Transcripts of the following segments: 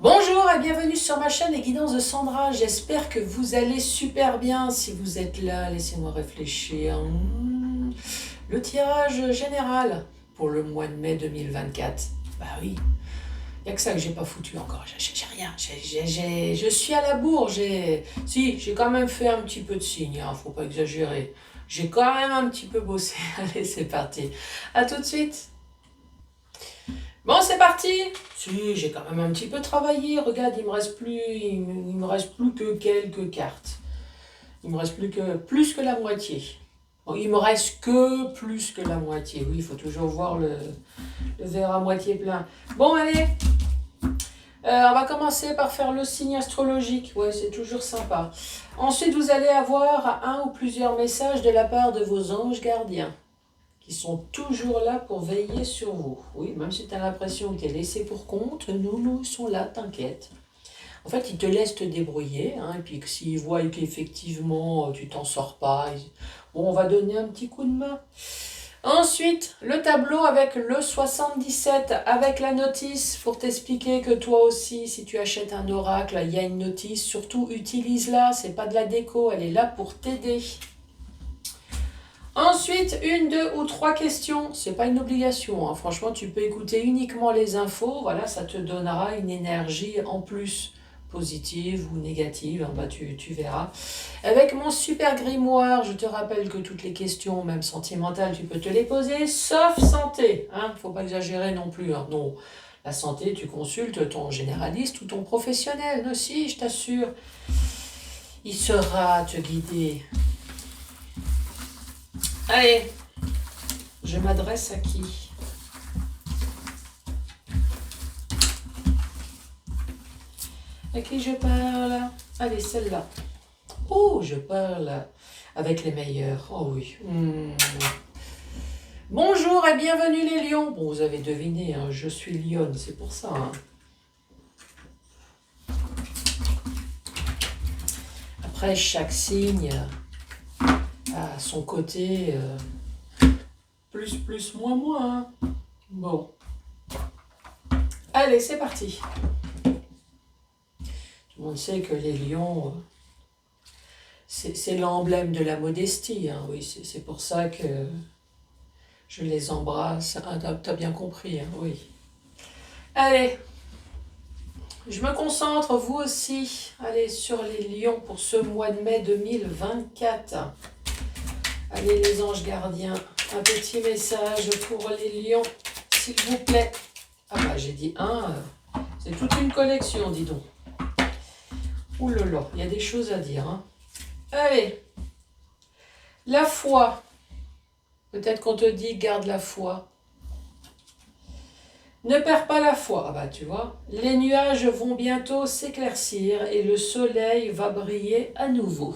Bonjour et bienvenue sur ma chaîne Les Guidances de Sandra. J'espère que vous allez super bien. Si vous êtes là, laissez-moi réfléchir. Le tirage général pour le mois de mai 2024. Bah oui, il n'y a que ça que j'ai pas foutu encore. J'ai rien. Je suis à la bourre. Si, j'ai quand même fait un petit peu de signe. Faut pas exagérer. J'ai quand même un petit peu bossé. Allez, c'est parti. À tout de suite. Bon, c'est parti. Si, j'ai quand même un petit peu travaillé. Regarde, il me reste plus que quelques cartes. Il me reste plus que la moitié. Bon, il me reste que plus que la moitié. Oui, il faut toujours voir le verre à moitié plein. Bon, allez. On va commencer par faire le signe astrologique. Ouais, c'est toujours sympa. Ensuite, vous allez avoir un ou plusieurs messages de la part de vos anges gardiens, qui sont toujours là pour veiller sur vous. Oui, même si tu as l'impression que tu es laissé pour compte, nous, ils sont là, t'inquiète. En fait, ils te laissent te débrouiller, et puis s'ils voient qu'effectivement tu t'en sors pas, bon, on va donner un petit coup de main. Ensuite, le tableau avec le 77, avec la notice pour t'expliquer que toi aussi, si tu achètes un oracle, il y a une notice. Surtout, utilise-la, c'est pas de la déco, elle est là pour t'aider. Ensuite, une, deux ou trois questions, c'est pas une obligation, franchement tu peux écouter uniquement les infos, voilà, ça te donnera une énergie en plus, positive ou négative, tu verras. Avec mon super grimoire, je te rappelle que toutes les questions, même sentimentales, tu peux te les poser, sauf santé, faut pas exagérer non plus, non. La santé, tu consultes ton généraliste ou ton professionnel, aussi, je t'assure, il saura te guider. Allez, je m'adresse à qui? À qui je parle? Allez, celle-là. Oh, je parle avec les meilleurs. Oh oui. Bonjour et bienvenue les lions. Bon, vous avez deviné, je suis lionne, c'est pour ça. Après, chaque signe a son côté plus, moins. Bon. Allez, c'est parti. Tout le monde sait que les lions, c'est l'emblème de la modestie. Oui, c'est pour ça que je les embrasse. T'as bien compris, oui. Allez, je me concentre, vous aussi. Allez, sur les lions pour ce mois de mai 2024. Allez, les anges gardiens, un petit message pour les lions, s'il vous plaît. Ah bah, j'ai dit un, c'est toute une collection, dis donc. Ouh là là, il y a des choses à dire. Allez, la foi. Peut-être qu'on te dit, garde la foi. Ne perds pas la foi. Ah bah tu vois, les nuages vont bientôt s'éclaircir et le soleil va briller à nouveau.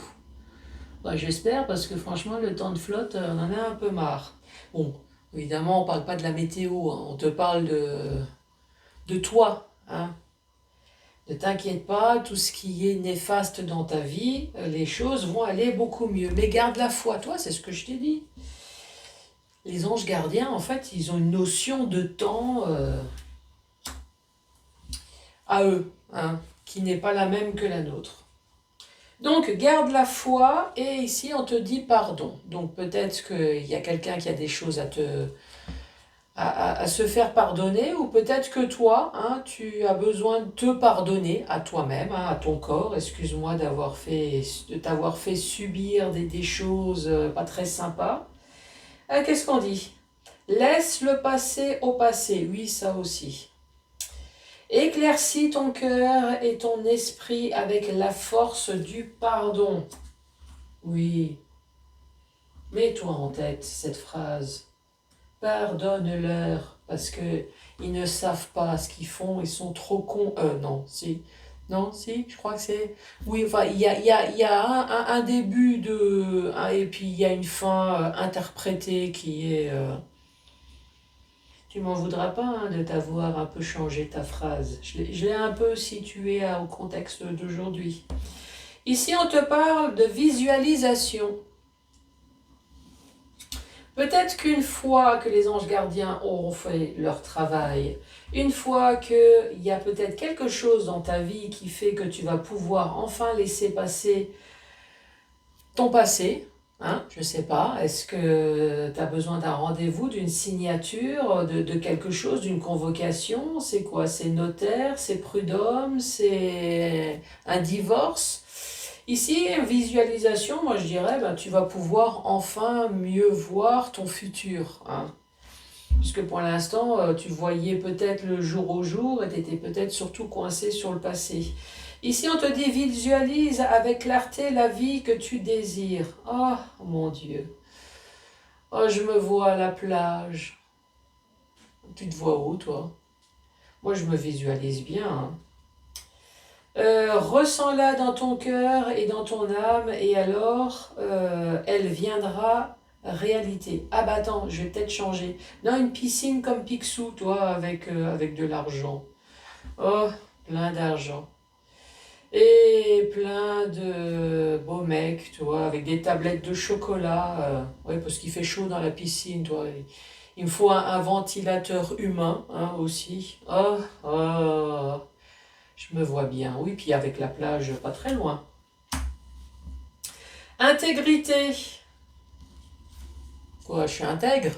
Bah, j'espère, parce que franchement, le temps de flotte, on en a un peu marre. Bon, évidemment, on ne parle pas de la météo, on te parle de toi. Ne t'inquiète pas, tout ce qui est néfaste dans ta vie, les choses vont aller beaucoup mieux. Mais garde la foi, toi, c'est ce que je t'ai dit. Les anges gardiens, en fait, ils ont une notion de temps à eux, qui n'est pas la même que la nôtre. Donc, garde la foi, et ici, on te dit pardon. Donc, peut-être qu'il y a quelqu'un qui a des choses à se faire pardonner, ou peut-être que toi, tu as besoin de te pardonner à toi-même, à ton corps. Excuse-moi de t'avoir fait subir des choses pas très sympas. Qu'est-ce qu'on dit? Laisse le passé au passé. Oui, ça aussi. Éclaircis ton cœur et ton esprit avec la force du pardon. Oui. Mets-toi en tête cette phrase. Pardonne-leur, parce que ils ne savent pas ce qu'ils font, ils sont trop cons. Non, si. Non, si, je crois que c'est... Oui, enfin, il y a un début et puis il y a une fin interprétée qui est... Tu m'en voudras pas de t'avoir un peu changé ta phrase. Je l'ai un peu située au contexte d'aujourd'hui. Ici, on te parle de visualisation. Peut-être qu'une fois que les anges gardiens auront fait leur travail, une fois qu'il y a peut-être quelque chose dans ta vie qui fait que tu vas pouvoir enfin laisser passer ton passé, hein, je ne sais pas, est-ce que tu as besoin d'un rendez-vous, d'une signature, de quelque chose, d'une convocation? C'est quoi? C'est notaire, c'est prud'homme, c'est un divorce? Ici, visualisation, moi je dirais, ben, tu vas pouvoir enfin mieux voir ton futur, hein. Puisque pour l'instant, tu voyais peut-être le jour au jour et tu étais peut-être surtout coincé sur le passé. Ici, on te dit visualise avec clarté la vie que tu désires. Oh mon Dieu. Oh, je me vois à la plage. Tu te vois où, toi? Moi, je me visualise bien, hein. Ressens-la dans ton cœur et dans ton âme, et alors elle viendra réalité. Ah bah attends, je vais peut-être changer. Non, une piscine comme Picsou, toi, avec de l'argent. Oh, plein d'argent. Et plein de beaux mecs, tu vois, avec des tablettes de chocolat. Ouais, parce qu'il fait chaud dans la piscine, toi. Il me faut un ventilateur humain, hein, aussi. Oh, oh, je me vois bien. Oui, puis avec la plage pas très loin. Intégrité. Quoi, je suis intègre?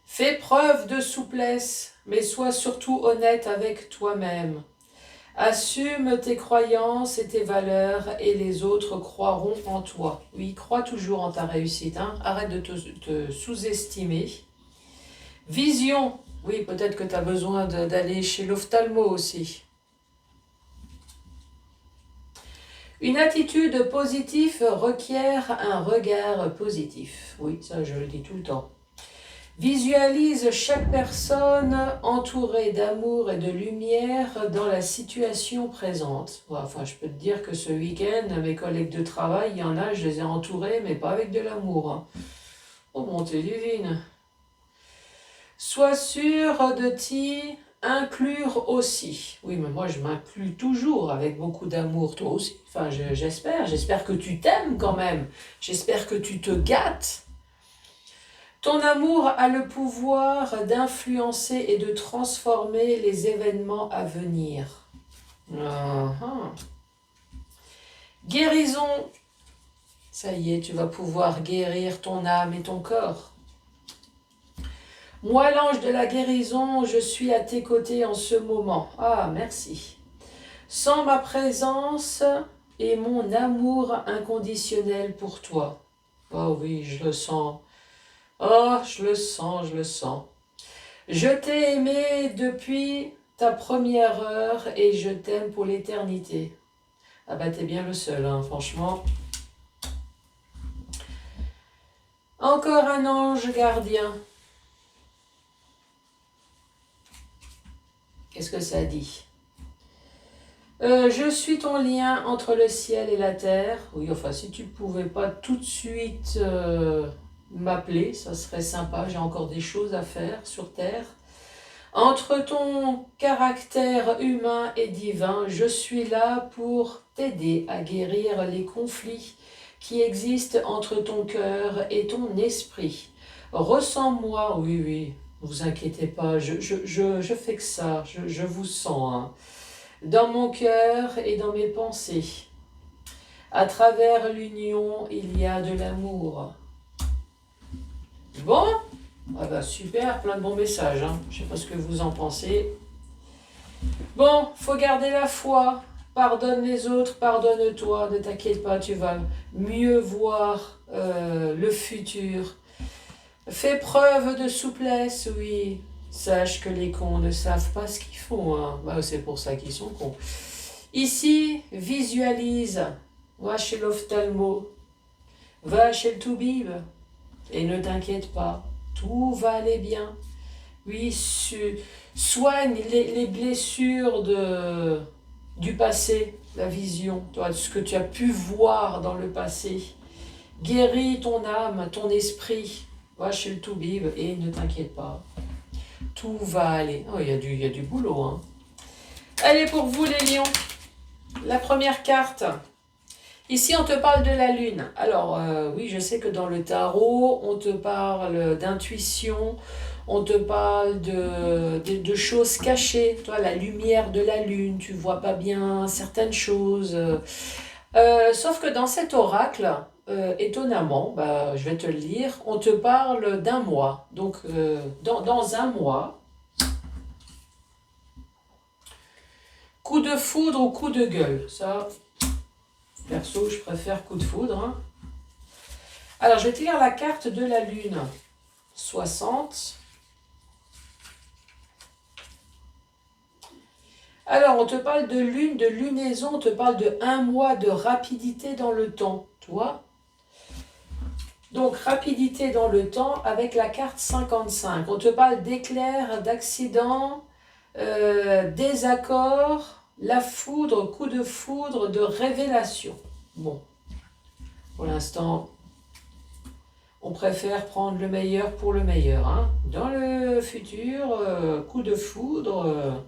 Fais preuve de souplesse, mais sois surtout honnête avec toi-même. Assume tes croyances et tes valeurs et les autres croiront en toi. Oui, crois toujours en ta réussite, hein. Arrête de te sous-estimer. Vision. Oui, peut-être que tu as besoin d'aller chez l'ophtalmo aussi. Une attitude positive requiert un regard positif. Oui, ça je le dis tout le temps. Visualise chaque personne entourée d'amour et de lumière dans la situation présente. Enfin, je peux te dire que ce week-end, mes collègues de travail, il y en a, je les ai entourés, mais pas avec de l'amour, hein. Oh, bonté divine. Sois sûr de t'y inclure aussi. Oui, mais moi, je m'inclus toujours avec beaucoup d'amour, toi aussi. Enfin, j'espère que tu t'aimes quand même. J'espère que tu te gâtes. Ton amour a le pouvoir d'influencer et de transformer les événements à venir. Guérison. Ça y est, tu vas pouvoir guérir ton âme et ton corps. Moi, l'ange de la guérison, je suis à tes côtés en ce moment. Ah, merci. Sans ma présence et mon amour inconditionnel pour toi. Oh oui, je le sens. Oh, je le sens, je le sens. Je t'ai aimé depuis ta première heure et je t'aime pour l'éternité. Ah bah t'es bien le seul, hein, franchement. Encore un ange gardien. Qu'est-ce que ça dit? Je suis ton lien entre le ciel et la terre. Oui, enfin, si tu pouvais pas tout de suite m'appeler, ça serait sympa. J'ai encore des choses à faire sur terre. Entre ton caractère humain et divin, je suis là pour t'aider à guérir les conflits qui existent entre ton cœur et ton esprit. Ressens-moi, oui, oui, ne vous inquiétez pas, je fais que ça, je vous sens, hein, dans mon cœur et dans mes pensées. À travers l'union, il y a de l'amour. Bon, ah bah super, plein de bons messages, hein. Je ne sais pas ce que vous en pensez. Bon, faut garder la foi. Pardonne les autres, pardonne-toi, ne t'inquiète pas, tu vas mieux voir le futur. Fais preuve de souplesse, oui. Sache que les cons ne savent pas ce qu'ils font, hein. Bah, c'est pour ça qu'ils sont cons. Ici, visualise. Va chez l'ophtalmo. Va chez le toubib. Et ne t'inquiète pas, tout va aller bien. Oui, soigne les blessures du passé, la vision, toi, ce que tu as pu voir dans le passé. Guéris ton âme, ton esprit. Va chez le toubib et ne t'inquiète pas. Tout va aller. Oh, il y a du boulot, hein. Allez, pour vous les lions, la première carte. Ici, on te parle de la lune. Alors, oui, je sais que dans le tarot, on te parle d'intuition, on te parle de choses cachées. Toi, la lumière de la lune, tu vois pas bien certaines choses. Sauf que dans cet oracle, étonnamment, bah, je vais te le lire, on te parle d'un mois. Donc, dans un mois, coup de foudre ou coup de gueule. Ça, perso, je préfère coup de foudre. Hein. Alors, je vais te lire la carte de la lune. 60. Alors, on te parle de lune, de lunaison, on te parle de un mois de rapidité dans le temps, tu vois. Donc, rapidité dans le temps avec la carte 55. On te parle d'éclairs, d'accidents, désaccords, la foudre, coup de foudre, de révélation. Bon, pour l'instant, on préfère prendre le meilleur pour le meilleur. Hein. Dans le futur, coup de foudre...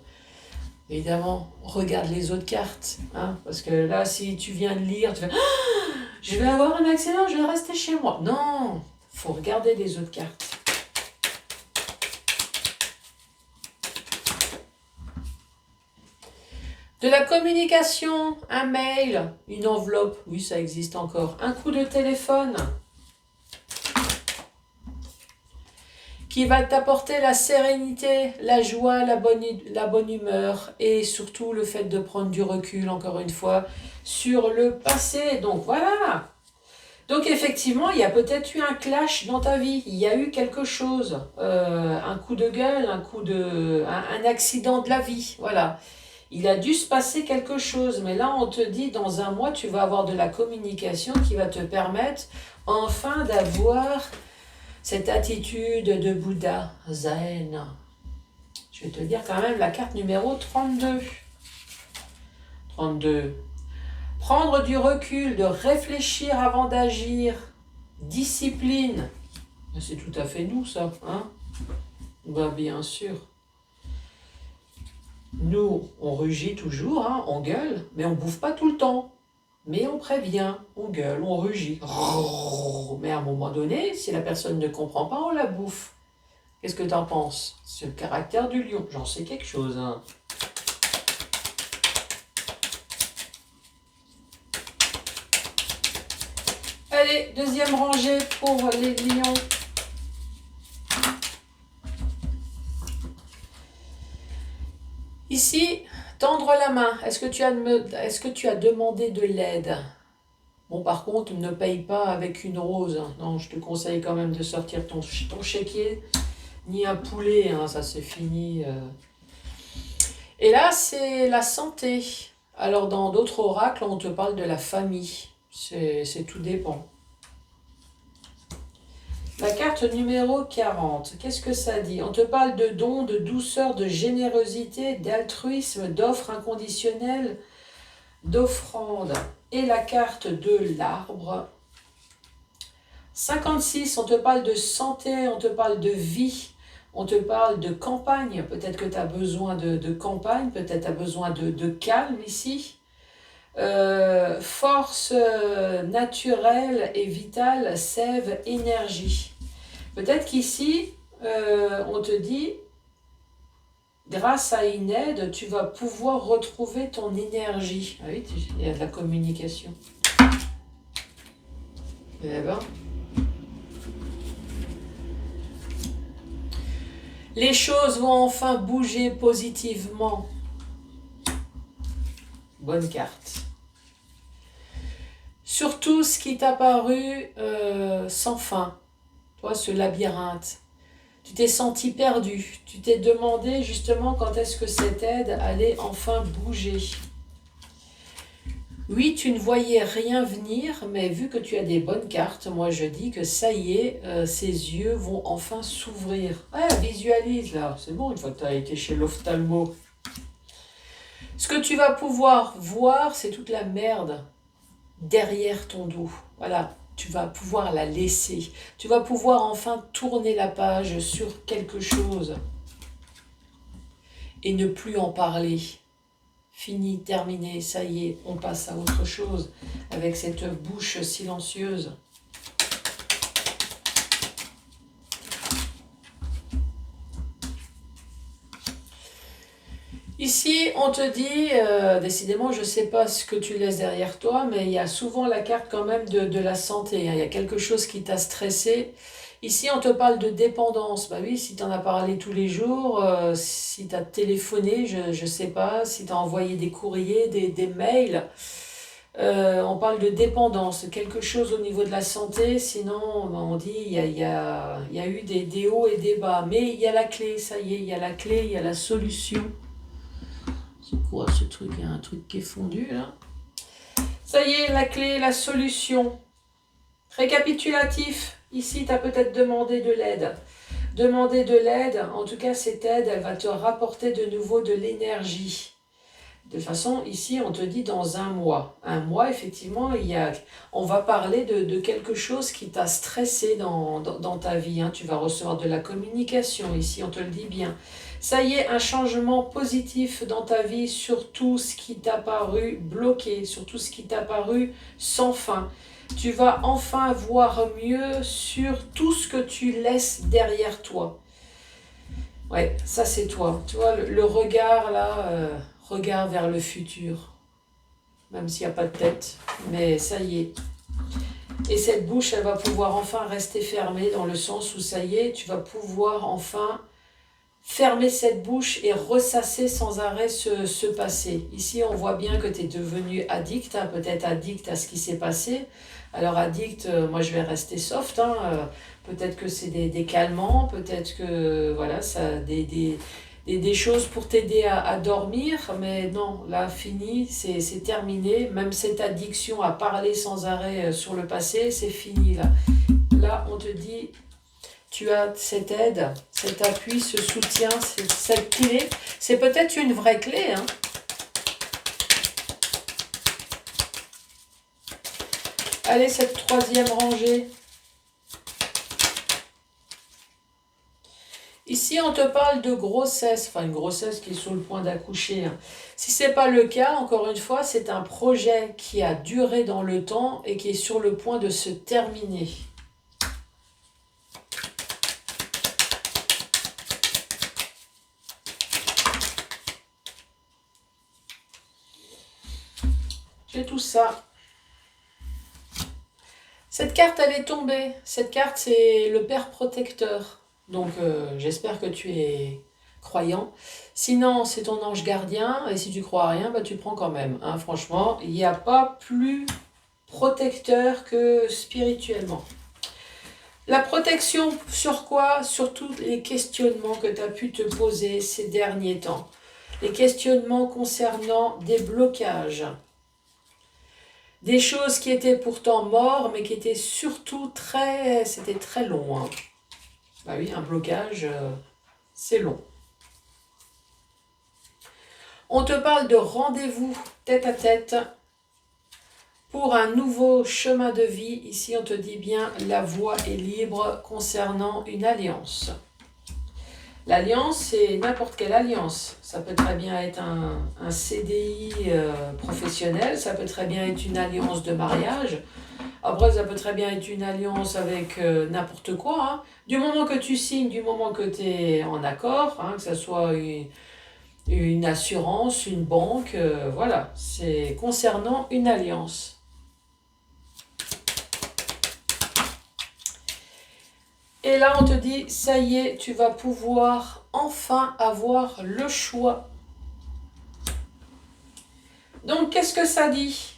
évidemment, regarde les autres cartes. Hein, parce que là, si tu viens de lire, tu fais ah, je vais avoir un accident, je vais rester chez moi. Non, faut regarder les autres cartes. De la communication, un mail, une enveloppe, oui, ça existe encore. Un coup de téléphone qui va t'apporter la sérénité, la joie, la bonne humeur et surtout le fait de prendre du recul, encore une fois, sur le passé. Donc voilà. Donc effectivement, il y a peut-être eu un clash dans ta vie, il y a eu quelque chose, un coup de gueule, un accident de la vie, voilà. Il a dû se passer quelque chose, mais là on te dit dans un mois tu vas avoir de la communication qui va te permettre enfin d'avoir cette attitude de Bouddha, Zen. Je vais te dire quand même la carte numéro 32. 32. Prendre du recul, de réfléchir avant d'agir. Discipline. C'est tout à fait nous, ça. Hein? Ben, bien sûr. Nous, on rugit toujours, hein, on gueule, mais on bouffe pas tout le temps. Mais on prévient, on gueule, on rugit. Mais à un moment donné, si la personne ne comprend pas, on la bouffe. Qu'est-ce que tu en penses? C'est le caractère du lion. J'en sais quelque chose. Hein. Allez, deuxième rangée pour les lions. Ici, tendre la main. Est-ce que tu as demandé de l'aide? Bon, par contre, ne paye pas avec une rose. Non, je te conseille quand même de sortir ton chéquier. Ni un poulet, hein, ça c'est fini. Et là, c'est la santé. Alors, dans d'autres oracles, on te parle de la famille. C'est tout dépend. La carte numéro 40, qu'est-ce que ça dit? On te parle de dons, de douceur, de générosité, d'altruisme, d'offres inconditionnelles, d'offrandes. Et la carte de l'arbre. 56, on te parle de santé, on te parle de vie, on te parle de campagne. Peut-être que tu as besoin de campagne, peut-être tu as besoin de calme ici. Force naturelle et vitale, sève, énergie. Peut-être qu'ici, on te dit, grâce à une aide, tu vas pouvoir retrouver ton énergie. Ah oui, il y a de la communication. Eh ben. Les choses vont enfin bouger positivement. Bonne carte. Surtout ce qui t'a paru sans fin. Toi, ce labyrinthe. Tu t'es senti perdu. Tu t'es demandé justement quand est-ce que cette aide allait enfin bouger. Oui, tu ne voyais rien venir, mais vu que tu as des bonnes cartes, moi je dis que ça y est, ses yeux vont enfin s'ouvrir. Ouais, visualise là, c'est bon, une fois que tu as été chez l'ophtalmo. Ce que tu vas pouvoir voir, c'est toute la merde derrière ton dos. Voilà, tu vas pouvoir la laisser. Tu vas pouvoir enfin tourner la page sur quelque chose et ne plus en parler. Fini, terminé, ça y est, on passe à autre chose. avec cette bouche silencieuse. Ici, on te dit, décidément, je ne sais pas ce que tu laisses derrière toi, mais il y a souvent la carte quand même de la santé. Hein. Il y a quelque chose qui t'a stressé. Ici, on te parle de dépendance. Bah oui, si tu en as parlé tous les jours, si tu as téléphoné, je ne sais pas, si tu as envoyé des courriers, des mails, on parle de dépendance, quelque chose au niveau de la santé. Sinon, bah, on dit il y a eu des hauts et des bas. Mais il y a la clé, ça y est, il y a la clé, il y a la solution. C'est quoi ce truc? Il y a un truc qui est fondu là. Ça y est, la clé, la solution. Récapitulatif. Ici, tu as peut-être demandé de l'aide. Demander de l'aide, en tout cas, cette aide, elle va te rapporter de nouveau de l'énergie. De toute façon, ici, on te dit dans un mois. Un mois, effectivement, on va parler de quelque chose qui t'a stressé dans ta vie. Hein. Tu vas recevoir de la communication, ici, on te le dit bien. Ça y est, un changement positif dans ta vie sur tout ce qui t'a paru bloqué, sur tout ce qui t'a paru sans fin. Tu vas enfin voir mieux sur tout ce que tu laisses derrière toi. Ouais, ça c'est toi. Tu vois, le regard là, regard vers le futur. Même s'il n'y a pas de tête, mais ça y est. Et cette bouche, elle va pouvoir enfin rester fermée dans le sens où ça y est, tu vas pouvoir enfin fermer cette bouche et ressasser sans arrêt ce passé. Ici, on voit bien que tu es devenu addict, hein, peut-être addict à ce qui s'est passé. Alors addict, moi je vais rester soft, hein, peut-être que c'est des calmants, peut-être que voilà, ça, des choses pour t'aider à dormir, mais non, là, fini, c'est terminé. Même cette addiction à parler sans arrêt sur le passé, c'est fini là. Là, on te dit... Tu as cette aide, cet appui, ce soutien, cette clé. C'est peut-être une vraie clé. Hein. Allez, cette troisième rangée. Ici, on te parle de grossesse. Enfin, une grossesse qui est sur le point d'accoucher. Hein. Si ce n'est pas le cas, encore une fois, c'est un projet qui a duré dans le temps et qui est sur le point de se terminer. J'ai tout ça. Cette carte, elle est tombée. Cette carte, c'est le Père protecteur. Donc, j'espère que tu es croyant. Sinon, c'est ton ange gardien. Et si tu crois à rien, bah, tu prends quand même. Hein. Franchement, il n'y a pas plus protecteur que spirituellement. La protection sur quoi? Sur tous les questionnements que tu as pu te poser ces derniers temps. Les questionnements concernant des blocages. Des choses qui étaient pourtant mortes, mais qui étaient surtout c'était très long. Hein. Bah oui, un blocage, c'est long. On te parle de rendez-vous tête à tête pour un nouveau chemin de vie. Ici, on te dit bien, la voie est libre concernant une alliance. L'alliance, c'est n'importe quelle alliance. Ça peut très bien être un CDI professionnel, ça peut très bien être une alliance de mariage. Après, ça peut très bien être une alliance avec n'importe quoi. Hein. Du moment que tu signes, du moment que tu es en accord, hein, que ce soit une assurance, une banque, voilà. C'est concernant une alliance. Et là, on te dit, ça y est, tu vas pouvoir enfin avoir le choix. Donc, qu'est-ce que ça dit?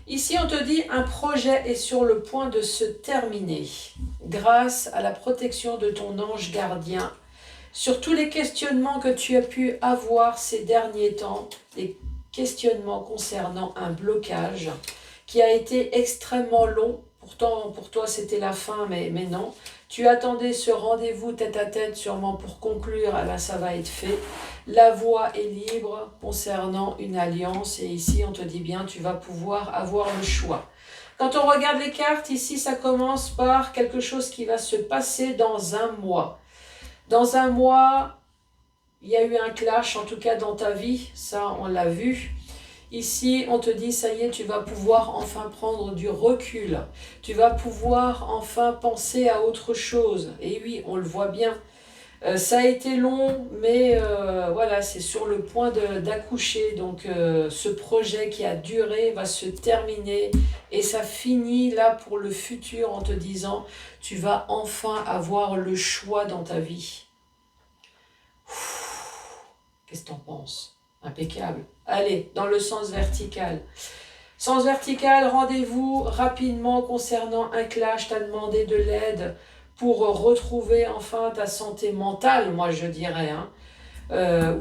Ici, on te dit, un projet est sur le point de se terminer grâce à la protection de ton ange gardien. Sur tous les questionnements que tu as pu avoir ces derniers temps, des questionnements concernant un blocage qui a été extrêmement long. Pourtant, pour toi, c'était la fin, mais non. Tu attendais ce rendez-vous tête à tête sûrement pour conclure, eh bien, ça va être fait. La voie est libre concernant une alliance et ici, on te dit bien, tu vas pouvoir avoir le choix. Quand on regarde les cartes, ici, ça commence par quelque chose qui va se passer dans un mois. Dans un mois, il y a eu un clash, en tout cas dans ta vie, ça, on l'a vu. Ici, on te dit, ça y est, tu vas pouvoir enfin prendre du recul. Tu vas pouvoir enfin penser à autre chose. Et oui, on le voit bien. Ça a été long, mais voilà, c'est sur le point d'accoucher. Donc, ce projet qui a duré va se terminer. Et ça finit là pour le futur en te disant, tu vas enfin avoir le choix dans ta vie. Qu'est-ce que t'en penses? Impeccable. Allez, dans le sens vertical. Sens vertical, rendez-vous rapidement concernant un clash. T'as demandé de l'aide pour retrouver enfin ta santé mentale, moi je dirais. Hein.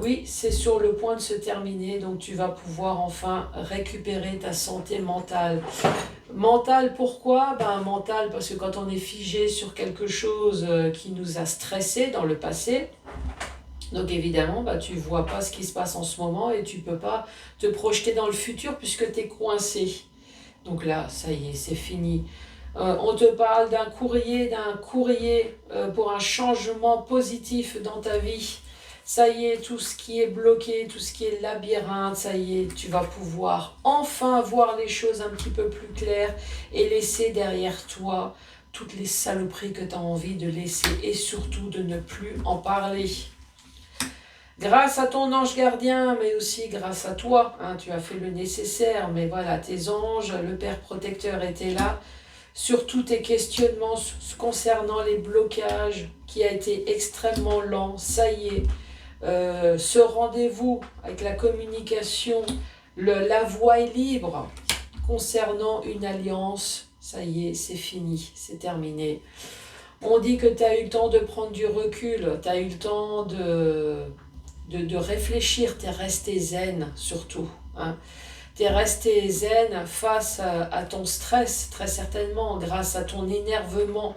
Oui, c'est sur le point de se terminer, donc tu vas pouvoir enfin récupérer ta santé mentale. Mentale, pourquoi? Mentale, parce que quand on est figé sur quelque chose qui nous a stressé dans le passé, donc évidemment, tu ne vois pas ce qui se passe en ce moment et tu ne peux pas te projeter dans le futur puisque tu es coincé. Donc là, ça y est, c'est fini. On te parle d'un courrier pour un changement positif dans ta vie. Ça y est, tout ce qui est bloqué, tout ce qui est labyrinthe, ça y est, tu vas pouvoir enfin voir les choses un petit peu plus claires et laisser derrière toi toutes les saloperies que tu as envie de laisser et surtout de ne plus en parler. Grâce à ton ange gardien, mais aussi grâce à toi, hein, tu as fait le nécessaire, mais voilà, tes anges, le Père protecteur était là, sur tous tes questionnements concernant les blocages, qui a été extrêmement lent, ça y est, ce rendez-vous avec la communication, la voie est libre, concernant une alliance, ça y est, c'est fini, c'est terminé. On dit que tu as eu le temps de prendre du recul, tu as eu le temps de réfléchir, tu es resté zen surtout. Hein. Tu es resté zen face à ton stress, très certainement, grâce à ton énervement.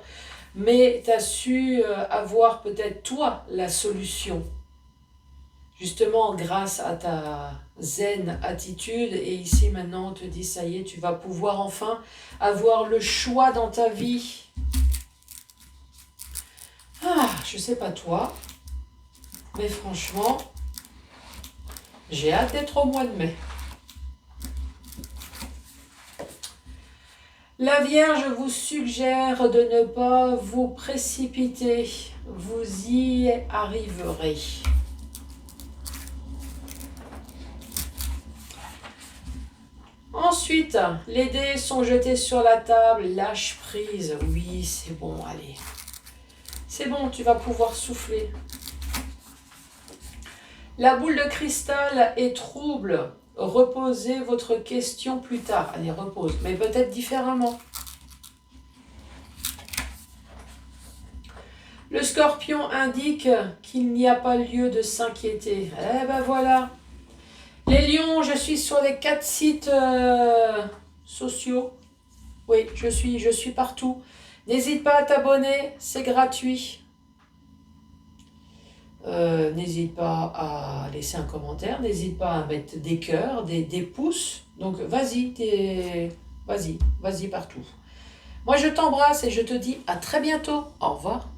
Mais tu as su avoir peut-être toi la solution. Justement, grâce à ta zen attitude. Et ici maintenant, on te dit, ça y est, tu vas pouvoir enfin avoir le choix dans ta vie. Je sais pas toi. Mais franchement, j'ai hâte d'être au mois de mai. La Vierge vous suggère de ne pas vous précipiter. Vous y arriverez. Ensuite, les dés sont jetés sur la table. Lâche prise. Oui, c'est bon, allez. C'est bon, tu vas pouvoir souffler. La boule de cristal est trouble. Reposez votre question plus tard. Allez, repose, mais peut-être différemment. Le scorpion indique qu'il n'y a pas lieu de s'inquiéter. Eh ben voilà. Les lions, je suis sur les 4 sites sociaux. Oui, je suis partout. N'hésite pas à t'abonner, c'est gratuit. N'hésite pas à laisser un commentaire, n'hésite pas à mettre des cœurs, des pouces. Donc vas-y partout. Moi je t'embrasse et je te dis à très bientôt. Au revoir.